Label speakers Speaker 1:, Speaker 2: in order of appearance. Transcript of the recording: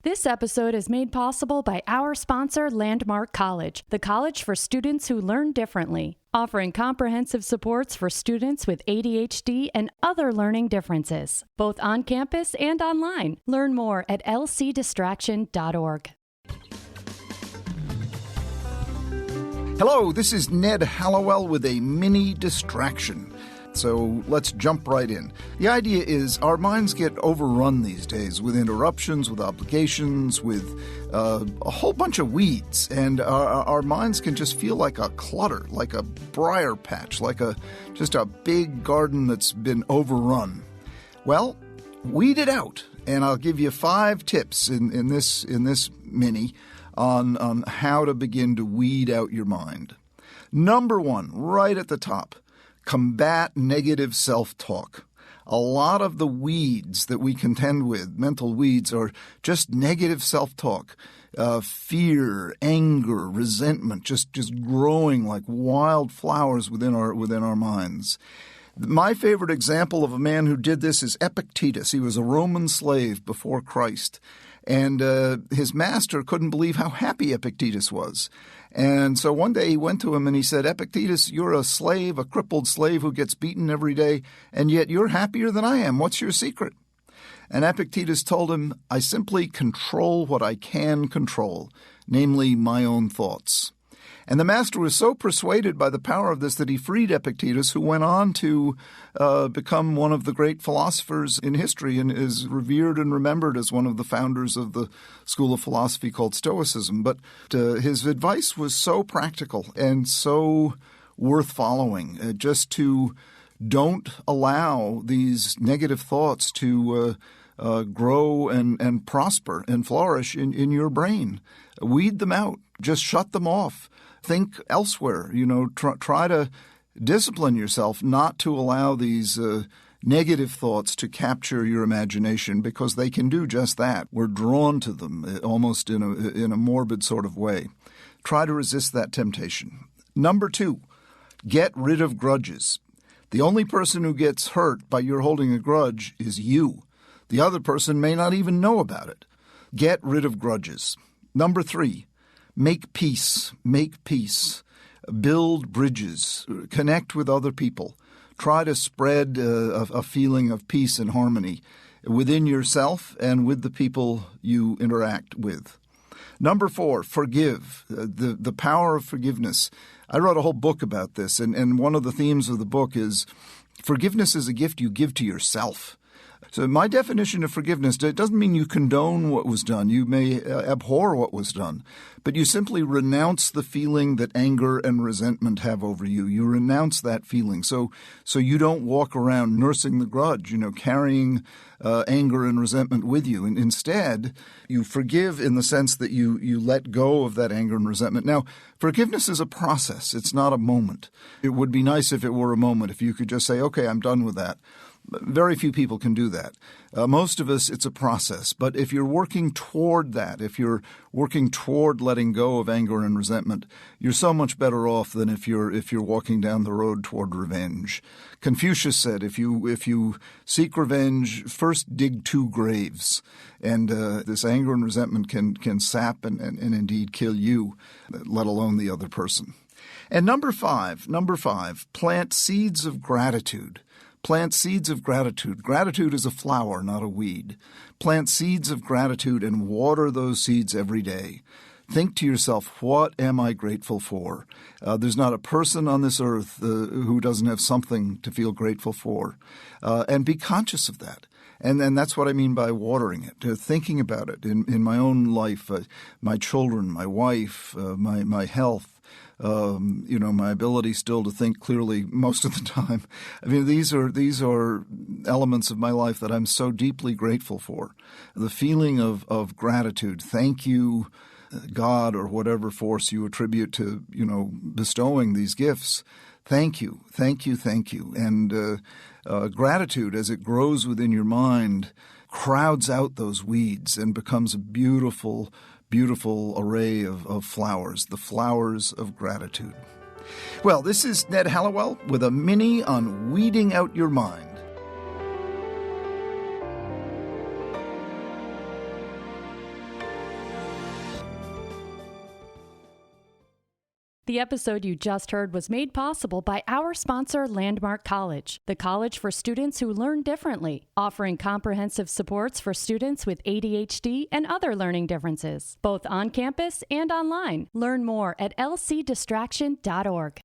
Speaker 1: This episode is made possible by our sponsor, Landmark College, the college for students who learn differently, offering comprehensive supports for students with ADHD and other learning differences, both on campus and online. Learn more at lcdistraction.org.
Speaker 2: Hello, this is Ned Hallowell with a mini distraction. So let's jump right in. The idea is our minds get overrun these days with interruptions, with obligations, with a whole bunch of weeds. And our minds can just feel like a clutter, like a briar patch, like just a big garden that's been overrun. Well, weed it out. And I'll give you 5 tips in this mini on how to begin to weed out your mind. Number 1, right at the top. Combat negative self-talk. A lot of the weeds that we contend with, mental weeds, are just negative self-talk. Fear, anger, resentment, just growing like wildflowers within our minds. My favorite example of a man who did this is Epictetus. He was a Roman slave before Christ. And his master couldn't believe how happy Epictetus was. And so one day he went to him and he said, Epictetus, you're a slave, a crippled slave who gets beaten every day, and yet you're happier than I am. What's your secret? And Epictetus told him, I simply control what I can control, namely my own thoughts. And the master was so persuaded by the power of this that he freed Epictetus, who went on to become one of the great philosophers in history and is revered and remembered as one of the founders of the school of philosophy called Stoicism. But his advice was so practical and so worth following, just to don't allow these negative thoughts to grow and prosper and flourish in your brain. Weed them out. Just shut them off. Think elsewhere. Try to discipline yourself not to allow these negative thoughts to capture your imagination, because they can do just that. We're drawn to them almost in a morbid sort of way. Try to resist that temptation. Number 2, get rid of grudges. The only person who gets hurt by your holding a grudge is you. The other person may not even know about it. Get rid of grudges. Number 3, make peace. Make peace. Build bridges. Connect with other people. Try to spread a feeling of peace and harmony within yourself and with the people you interact with. Number 4, forgive. The power of forgiveness. I wrote a whole book about this, and one of the themes of the book is forgiveness is a gift you give to yourself. So my definition of forgiveness, it doesn't mean you condone what was done. You may abhor what was done, but you simply renounce the feeling that anger and resentment have over you. You renounce that feeling. So you don't walk around nursing the grudge, carrying anger and resentment with you. And instead, you forgive in the sense that you let go of that anger and resentment. Now, forgiveness is a process. It's not a moment. It would be nice if it were a moment, if you could just say, okay, I'm done with that. Very few people can do that. Most of us, it's a process. But if you're working toward that, if you're working toward letting go of anger and resentment, you're so much better off than if you're walking down the road toward revenge. Confucius said, if you seek revenge, first dig 2 graves. And this anger and resentment can sap and indeed kill you, let alone the other person. And number 5, plant seeds of gratitude. Plant seeds of gratitude. Gratitude is a flower, not a weed. Plant seeds of gratitude and water those seeds every day. Think to yourself, what am I grateful for? There's not a person on this earth who doesn't have something to feel grateful for. And be conscious of that. And that's what I mean by watering it, thinking about it in my own life, my children, my wife, my health. My ability still to think clearly most of the time. I mean, these are elements of my life that I'm so deeply grateful for. The feeling of gratitude. Thank you, God, or whatever force you attribute to, bestowing these gifts. Thank you, thank you, thank you. And gratitude, as it grows within your mind, crowds out those weeds and becomes a beautiful array of flowers, the flowers of gratitude. Well, this is Ned Hallowell with a mini on weeding out your mind.
Speaker 1: The episode you just heard was made possible by our sponsor, Landmark College, the college for students who learn differently, offering comprehensive supports for students with ADHD and other learning differences, both on campus and online. Learn more at lcdistraction.org.